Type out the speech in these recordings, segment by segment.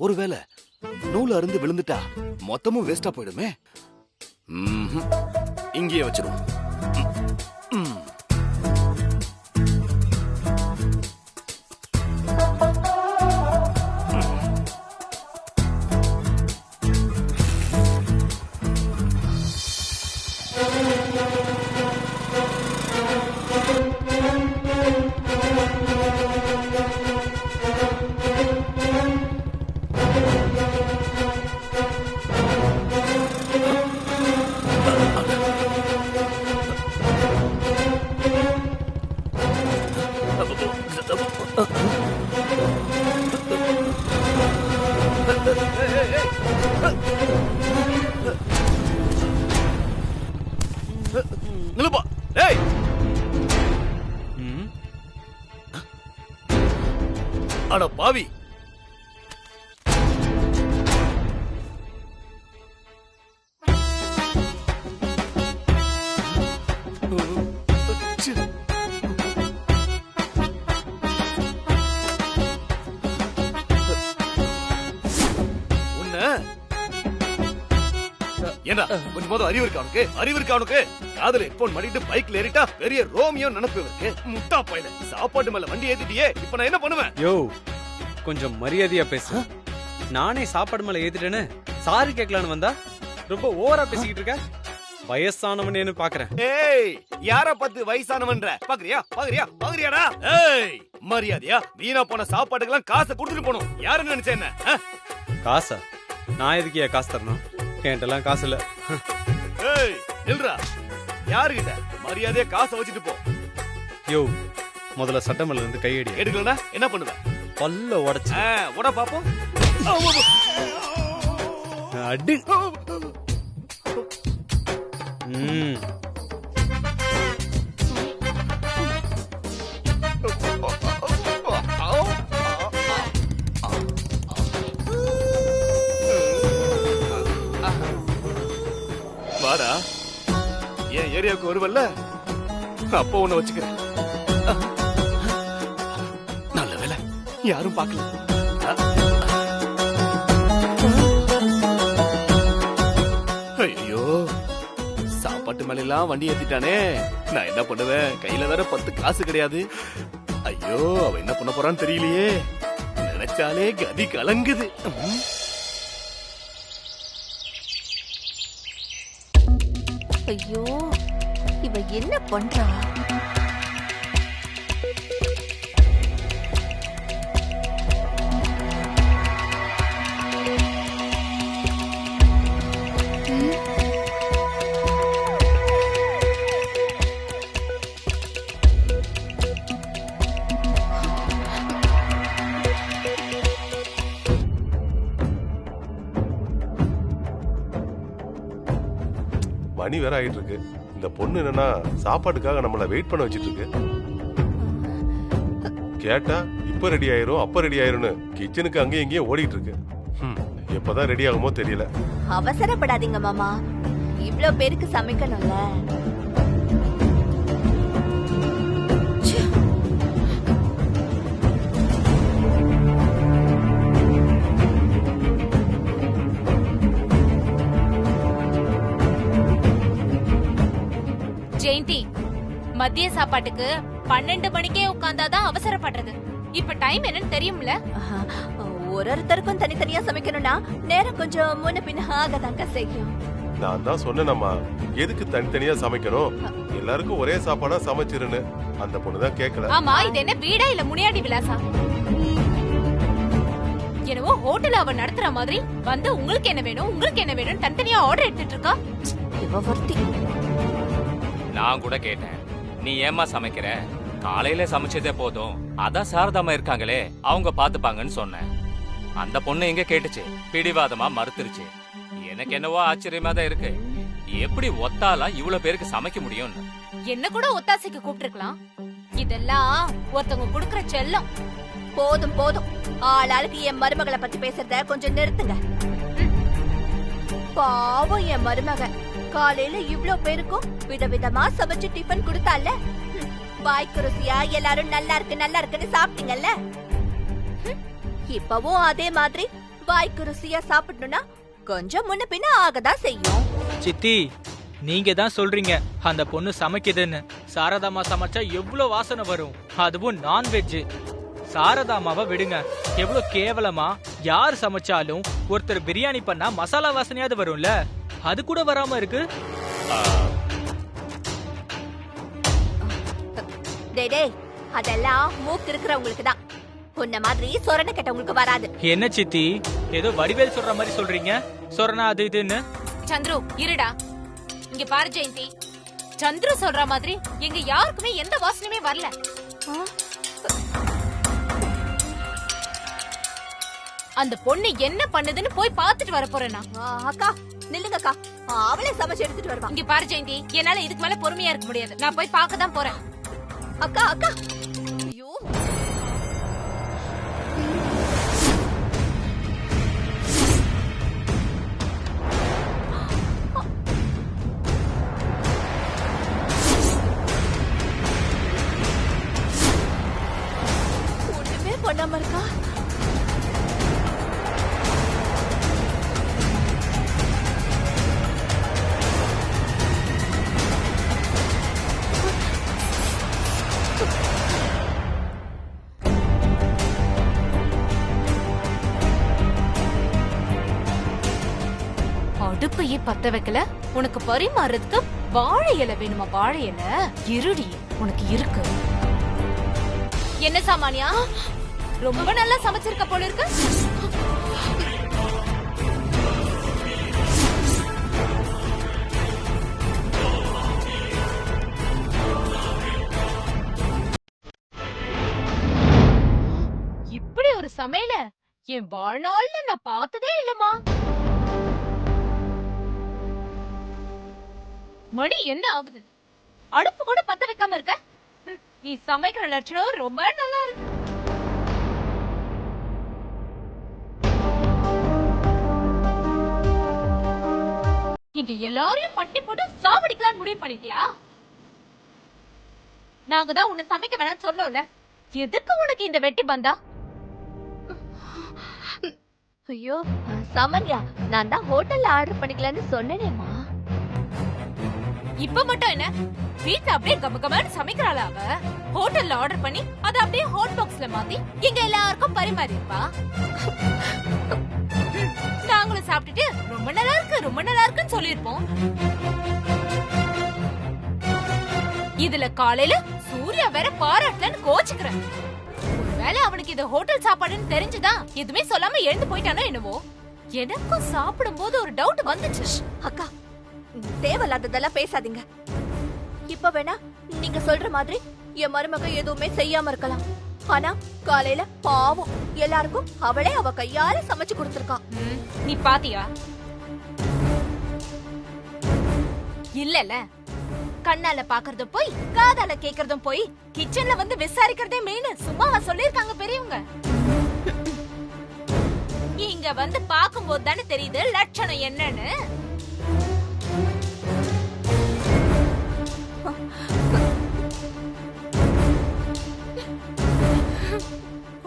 ஒருவேளை நூல் அருந்து விழுந்துட்டா மொத்தமும் வேஸ்டா போயிடுமே. இங்கேயே வச்சிரும். நிலுப்பா. டேய், அட பாவி, என்ன கொஞ்சம் அறிவு இருக்கா உனக்கு? அறிவு இருக்கா உனக்கு? காதுல ஹெட்போன் மாட்டிட்டு பைக்ல ஏறிட்டா பெரிய ரோமியோ நினைப்பு இருக்கு. முட்டா பையல, சாப்பாட்டு மேல வண்டி ஏத்திட்டியே, இப்ப நான் என்ன பண்ணுவேன்? யோ, கொஞ்சம் மரியாதையா பேசு. நானே சாப்பாடு மேல ஏத்திட்டேன்னு சாரி கேட்கலான்னு வந்தா ரொம்ப ஓவரா பேசிக்கிட்டு இருக்க. வயசானவனேன்னு பாக்குறேன். ஏய், யார பார்த்து வயசானவன்ற பாக்குறியா? பாக்குறியா? பாக்குறியாடா? ஏய், மரியாதையா வீணா போன சாப்பாட்டுக்கெல்லாம் காசை கொடுத்துட்டு போணும். யாருன்னு நினைச்ச என்ன? காசா? நான் எதுக்கு ஏன் காசு தரணும்? என்கிட்டலாம் காசு இல்ல. ஏய், நில்றா. யாருகிட்ட? மரியாதையா காசை வச்சுட்டு போ. யோ, முதல்ல சட்டமல்ல இருந்து கையடி. எடுக்கலனா என்ன பண்ணுவ? பல்ல உடைச்சு. உட பாப்போம். அடி. வாடா, என் ஏரியாவுக்கு வருவல்ல, அப்போ உன்னை வச்சுக்கிறேன். நல்ல வேலை, யாரும் பார்க்கல. ஐயோ, சாப்பாட்டு மேல எல்லாம் வண்டி ஏத்திட்டானே, நான் என்ன பண்ணுவேன்? கையில வேற 10 காசு கிடையாது. ஐயோ, அவ என்ன பண்ண போறான்னு தெரியலையே. நினைச்சாலே கதி கலங்குது. ஐயோ, இவ என்ன பண்றா? மணி வேற ஆயிட்டு இருக்கு. இந்த பொண்ணு என்னன்னா சாப்பாட்டுக்காக நம்மள வெயிட் பண்ண வச்சிட்டு இருக்கு. கேட்டா இப்ப ரெடி ஆயிரும், அப்ப ரெடி ஆயிரும்னு கிச்சனுக்கு அங்கேயும் இங்கேயும் ஓடிட்டு இருக்கு. எப்பதான் ரெடி ஆகுமோ தெரியல. அவசரப்படாதீங்க மாமா, இவ்ளோ பேருக்கு சமைக்கணும்ல. ஜெயந்தி, மதிய சாப்பாட்டுக்கு 12 மணிக்கே உட்கார்ந்தாதான் அவசரப்படுறது. இப்ப டைம் என்னன்னு தெரியும்ல? ஒருத்தருக்கும் தனித்தனியா சமைக்கணும்னா நேரம் கொஞ்சம் முன்ன பின்ன ஆகதாங்க செய்யும். நான் தான் சொன்னேனம்மா, எதுக்கு தனித்தனியா சமைக்கணும், எல்லாருக்கும் ஒரே சாப்பாடா சமைச்சிருன்னு. அந்த பொண்ணுதான் கேட்கல. ஆமா, இது என்ன வீடா இல்ல முனியாண்டி விலாசா? என்னவோ ஹோட்டல் அவ நடத்துற மாதிரி வந்து உங்களுக்கு என்ன வேணும், உங்களுக்கு என்ன வேணும் தனித்தனியா ஆர்டர் எடுத்துட்டு இருக்கா. இவ வர்த்தி. நான் கூட கேட்டேன், நீ ஏமா சமைக்கிற? காலையில சமைச்சதே போதும், அதான் சாரதாமா இருக்காங்களே அவங்க பாத்துப்பாங்கன்னு சொன்னேன். அந்த பொண்ணு எங்க கேட்டுச்சு, பிடிவாதமா மறுத்துருச்சு. எனக்கு என்னவோ ஆச்சரியமா தான் இருக்கு, எப்படி ஒத்தாலா இவ்வளவு பேருக்கு சமைக்க முடியும்னு. என்ன கூட ஒத்தாசைக்கு கூப்பிட்டுருக்கலாம். இதெல்லாம் ஒருத்தவங்க குடுக்கற செல்லம். போதும் போதும், ஆளாளுக்கு என் மருமகளை பத்தி பேசுறத கொஞ்சம் நிறுத்துங்க. பாவம் என் மருமக, காலையில இவ்ளோ பேருக்கும் விதவிதமா சமைச்சு டிஃபன் கொடுத்தால, வாய்க்கு ருசியா எல்லாரும் நல்லா இருக்கு நல்லா இருக்குன்னு சாப்பிட்டீங்கல்ல. இப்பவும் அதே மாதிரி வாய்க்கு ருசியா சாப்பிடணும்னா கொஞ்சம் முன்ன பின்ன ஆகதான் செய்யும். சித்தி, நீங்க தான் சொல்றீங்க அந்த பொண்ணு சமைக்குதுன்னு. சாரதாமா சமைச்சா எவ்வளவு வாசனை வரும், அதுவும் நான்வெஜ். சாரதாமாவை விடுங்க, எவ்வளவு கேவலமா யார் சமைச்சாலும் ஒருத்தர் பிரியாணி பண்ணா மசாலா வாசனையாவது வரும்ல, அது கூட வராம இருக்கு. டேய் அதெல்லாம் மூக்கு இருக்கிறவங்களுக்கு தான், உன்ன மாதிரி சொரண கெட்டவங்களுக்கு வராது. என்ன சித்தி, ஏதோ வடிவேல் சொல்ற மாதிரி சொல்றீங்க, சொரணா அது இதுன்னு. சந்துரு இருடா. இங்க பாரு ஜெயந்தி, சந்துரு சொல்ற மாதிரி எங்க யாருக்குமே எந்த வாசனையுமே வரல. அந்த பொண்ணு என்ன பண்ணுதுன்னு போய் பாத்துட்டு வர போறேனா? அக்கா நில்லுங்கக்கா, அவளே சமைச்சு எடுத்துட்டு வருவா. இங்க பாரு ஜெயந்தி, என்னால இதுக்கு மேல பொறுமையா இருக்க முடியாது. நான் போய் பார்க்க தான் போறேன். அக்கா அக்கா, ஐயோ ஒண்ணுமே பண்ணாம இருக்கா. அடுப்பையே பத்த வைக்கல, உனக்கு பரிமாறதுக்கு வாழை இலை வேணுமா? வாழை இலை இருடி, உனக்கு இருக்கு. என்ன சாமானியா, ரொம்ப நல்லா சமைச்சிருக்க போல இருக்கு. இப்படி ஒரு சமையல என் வாழ்நாள்ல நான் பார்த்ததே இல்லம்மா. மணி என்ன ஆகுது, அடுப்பு கூட பத்த வைக்காம இருக்க. நீ சமைக்கிற லட்சணம் ரொம்ப நல்லா இருக்கு. இங்க எல்லாரையும் பட்டி போட்டு சாவடிக்கலாம்னு முடிவு பண்ணிட்டியா? நாங்க தான் உன்னை சமைக்க வேணாம்னு சொல்லல, எதுக்கு உனக்கு இந்த வெட்டி பந்தா? ஐயோ சாமான்யா, நான் தான் ஹோட்டல்ல ஆர்டர் பண்ணிக்கலாம்னு சொன்னேனேமா. இப்ப மட்டும் என்ன, வீட்ல அப்படியே கமகமன்னு சமைக்கிறாளா அவ? ஹோட்டல்ல ஆர்டர் பண்ணி அத அப்படியே ஹாட் பாக்ஸ்ல மாத்தி எங்க எல்லாருக்கும் பரிமாறிப்பா. நாங்களும் சாப்பிட்டுட்டு ரொம்ப நல்லா இருக்கு ரொம்ப நல்லா இருக்குன்னு சொல்லிருப்போம். இதுல காலையில சூர்யா வேற பாராட்டலன்னு கோச்சுக்கிறேன். ஒருவேளை அவனுக்கு இது ஹோட்டல் சாப்பாடுன்னு தெரிஞ்சுதான் எதுவுமே சொல்லாம எழுந்து போயிட்டானோ என்னவோ. எனக்கும் சாப்பிடும் போது ஒரு டவுட் வந்துச்சு. அக்கா தேவையில்லாததெல்லாம் பேசாதீங்க. இப்ப வேணா நீங்க சொல்ற மாதிரி என் மருமக எதுவுமே செய்யாம இருக்கலாம். ஆனா காலையில பாவம் எல்லாருக்கும் அவளே அவ கையால சமைச்சு கொடுத்திருக்கா. நீ பாத்தியா? இல்லல, கண்ணால பாக்குறதும் போய் காதால கேக்குறதும் போய் கிச்சன்ல வந்து விசாரிக்கிறதே மெயின் சும்மாவா சொல்லிருக்காங்க பெரியவங்க? இங்க வந்து பாக்கும்போது தானே தெரியுது லட்சணம் என்னன்னு.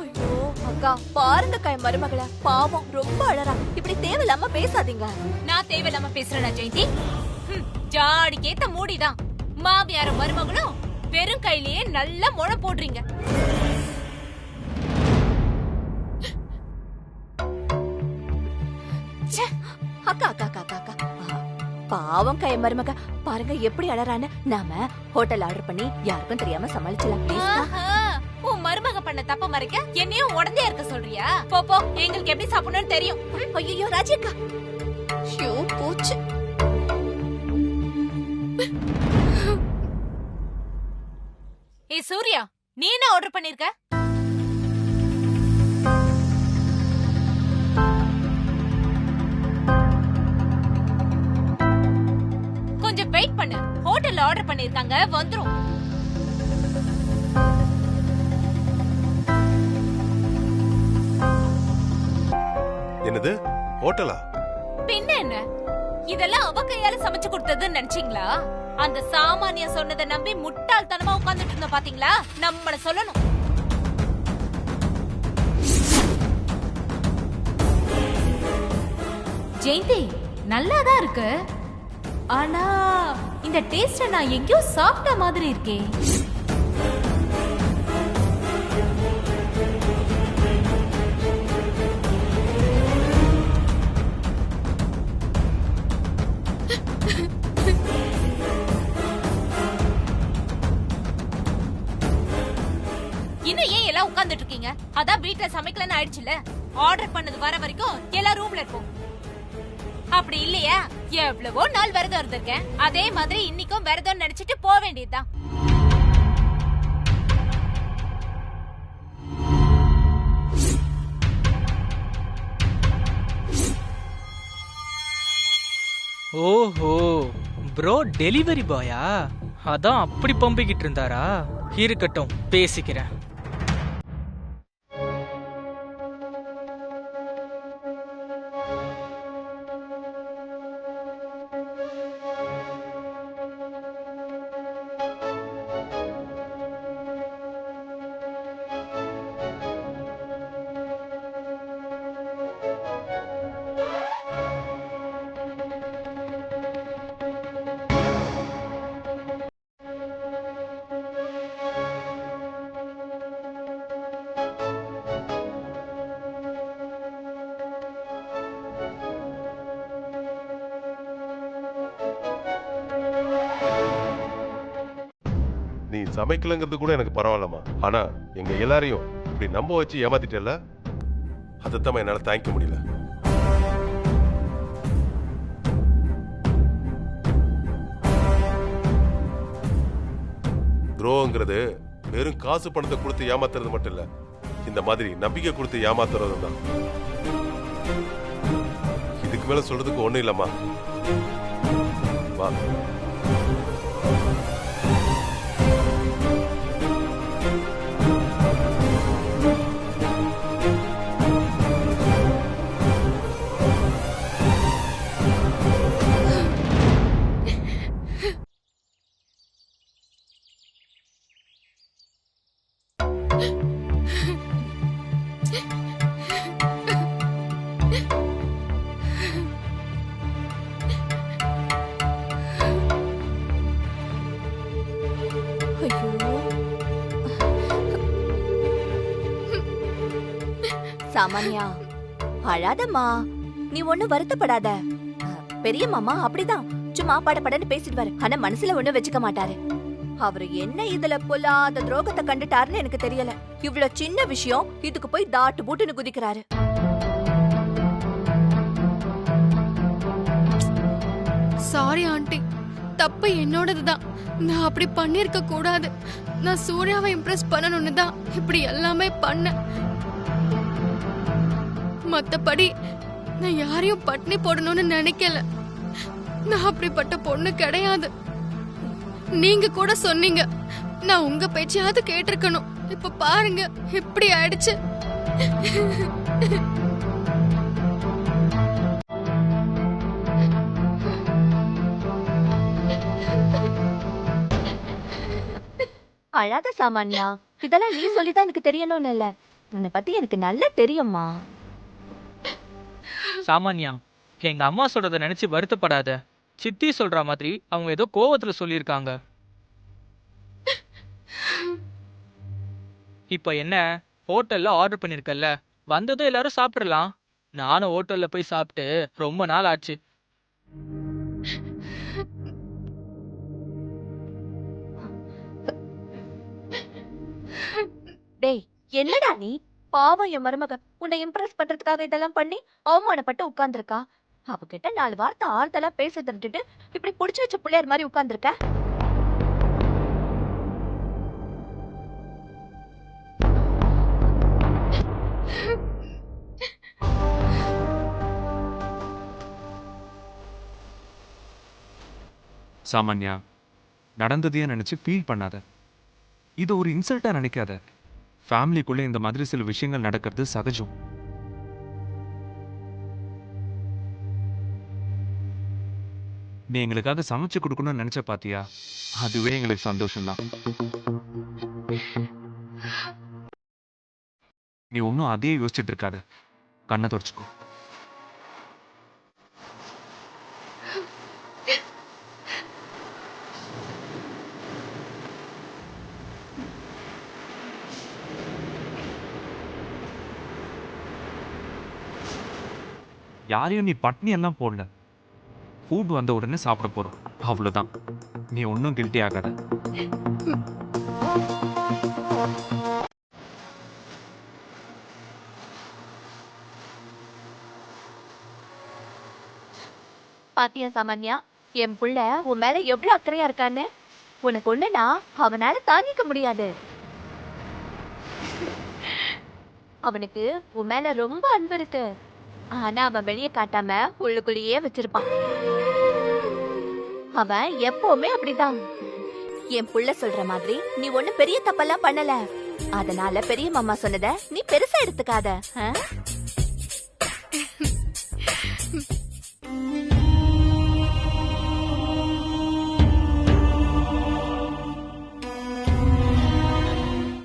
ஐயோ அக்கா பாருங்க கை மருமகள, பாவம் ரொம்ப அழறா. இப்படி தேவையில்லாம பேசாதீங்க. நான் தேவையில்லாம பேசுறேனா ஜெயந்தி? ஜாடி கேத்த மூடிதான். மாமியார மருமகளும் வெறும் கையிலேயே நல்லா முளை போடுறீங்க. அக்கா அக்கா அக்கா அக்கா, பாவம் கை மருமக பாருங்க எப்படி அழறான்னு. நாம ஹோட்டல் ஆர்டர் பண்ணி யாருக்கும் தெரியாம சமாளிச்சலாம். ஆஹா, உன் மருமக பண்ண தப்ப மறைக்க என்னையும் உடந்தே இருக்க சொல்றியா? போ போ, எங்களுக்கு எப்படி சாப்பிடணும்னு தெரியும். ஐயோ ராஜி அக்கா, ஷோ போச்சு. ஏய் சூர்யா, நீ என்ன ஆர்டர் பண்ணிருக்க? கொஞ்சம் வெயிட் பண்ணு, ஹோட்டல்ல ஆர்டர் பண்ணிருக்காங்க, வந்துரும். என்னது ஹோட்டலா? பின்ன என்ன, இதெல்லாம் அவ கையால சமைச்சு கொடுத்ததுன்னு நினைச்சீங்களா? அந்த சாமானிய சொன்னதை நம்பி முட்டாள்தனமா உட்கார்ந்துட்டு இருந்தோம் பாத்தீங்களா? நம்மள சொல்லணும். ஜெயந்தி நல்லாதான் இருக்கு. ஆனா இந்த டேஸ்ட நான் எங்கேயோ சாப்பிட்ட மாதிரி இருக்கே. இன்னும் ஏன் எல்லாம் உட்கார்ந்துட்டு இருக்கீங்க? அதான் வீட்ல சமைக்கலன்னு ஆயிடுச்சுல. ஆர்டர் பண்ணது வர வரைக்கும் எல்லா ரூம்ல இருப்போம். அப்படி இல்லையா? எவ்வளவோ நாள் விரதம் இருந்திருக்கேன். அதே மாதிரி இன்னைக்கும் விரதம் நினைச்சிட்டு போக வேண்டியதுதான். ஓஹோ ப்ரோ டெலிவரி பாயா? அதான் அப்படி பம்பிக்கிட்டு இருந்தாரா? இருக்கட்டும், பேசிக்கிறேன். நீ சமைக்கலங்கிறது கூட எனக்கு பரவாயில்லம்மா. ஆனா எங்க எல்லாரையும் இப்படி நம்ப வச்சு ஏமாத்திட்டல, அதைத்தான் என்னால தாங்கிக்க முடியல. துரோகங்கிறது வெறும் காசு பணத்தை கொடுத்து ஏமாத்துறது மட்டும் இல்ல, இந்த மாதிரி நம்பிக்கை கொடுத்து ஏமாத்துறது தான். இதுக்கு மேல சொல்றதுக்கு ஒண்ணும் இல்லம்மா. வா. சாமான்யா, அழாதம்மா. நீ ஒண்ணும் வருத்தப்படாத. பெரிய மாமா அப்படிதான் சும்மா படபடன்னு பேசிடுவாரு. ஆனா மனசுல ஒண்ணும் வச்சுக்க மாட்டாரு. அவரு என்ன இதுல பொல்லாத துரோகத்தை கண்டுட்டாருன்னு எனக்கு தெரியல. இவ்வளவு சின்ன விஷயம் இதுக்கு போய் தாட்டு பூட்டுன்னு குதிக்கிறாரு. சாரி ஆண்டி, தப்பு என்னோடதுதான். நான் அப்படி பண்ணிருக்க கூடாது. நான் சூர்யாவை இம்ப்ரெஸ் பண்ணணும்னு தான் இப்படி எல்லாமே பண்ணேன். மத்தபடி நான் யாரையும் பட்னி போடணும்னு நினைக்கல. நான் அப்படிப்பட்ட பொண்ணு கிடையாது. நீங்க கூட சொன்னீங்க, நான் உங்க பேச்சையாவது கேட்டிருக்கணும். இப்ப பாருங்க இப்படி ஆயிடுச்சு. அழாத சாமான்யா, இதெல்லாம் நீ சொல்லிதான் எனக்கு தெரியணும்னு இல்ல. உன்னை பத்தி எனக்கு நல்லா தெரியும்மா. சாமான்யா, எங்க அம்மா சொல்றத நினைச்சு வருத்தப்படாத. சித்தி சொல்ற மாதிரி அவங்க ஏதோ கோவத்துல சொல்லியிருக்காங்க. இப்ப என்ன, ஹோட்டல்ல ஆர்டர் பண்ணிருக்கல, வந்ததும் எல்லாரும் சாப்பிடலாம். நானும் ஹோட்டல்ல போய் சாப்பிட்டு ரொம்ப நாள் ஆச்சு. டேய், என்னடா நீ? பாவம் என் மருமக உன்னை இம்ப்ரெஸ் பண்றதுக்காக இதெல்லாம் பண்ணி அவமானப்பட்டு உட்கார்ந்துருக்கா. அவகிட்ட 4 வார்த்தை ஆறுதலா பேச தந்துட்டு இப்படி புடிச்சு வச்ச பிள்ளையார் மாதிரி உட்கார்ந்துருக்க. சாமான்யா, நடந்ததையே நினைச்சு ஃபீல் பண்ணாத. இது ஒரு இன்சல்ட்டா நினைக்காத. ஃபேமிலிக்குள்ள இந்த மாதிரி சில விஷயங்கள் நடக்கிறது சகஜம். நீ எங்களுக்காக சமைச்சு கொடுக்கணும்னு நினைச்ச பாத்தியா, அதுவே எங்களுக்கு சந்தோஷம்தான். நீ ஒன்னும் அதையே யோசிச்சுட்டு இருக்காத. கண்ணை தொடச்சுக்கோ. யாரையும் நீ பட்னி எல்லாம் போடல. ஃபுட் வந்த உடனே சாப்பிட போறோம், அவ்வளவுதான். நீ ஒன்றும் கில்ட்டி ஆகாத. பாத்தியா சாமான்யா, என் புள்ள உன் மேல எவ்வளவு அக்கறையா இருக்கான்னு. உனக்கு ஒண்ணுனா அவனால தாங்கிக்க முடியாது. அவனுக்கு உன் மேல ரொம்ப அன்பு இருக்கு. ஆனா அவன் வெளியே காட்டாம உள்ளுக்குள்ளேயே வச்சிருப்பான். அவன் எப்பவுமே அப்படிதான். என் புள்ள சொல்ற மாதிரி நீ ஒண்ணு பெரிய தப்பெல்லாம் பண்ணல. அதனால பெரிய மாமா சொன்னத நீ பெருசா எடுத்துக்காத.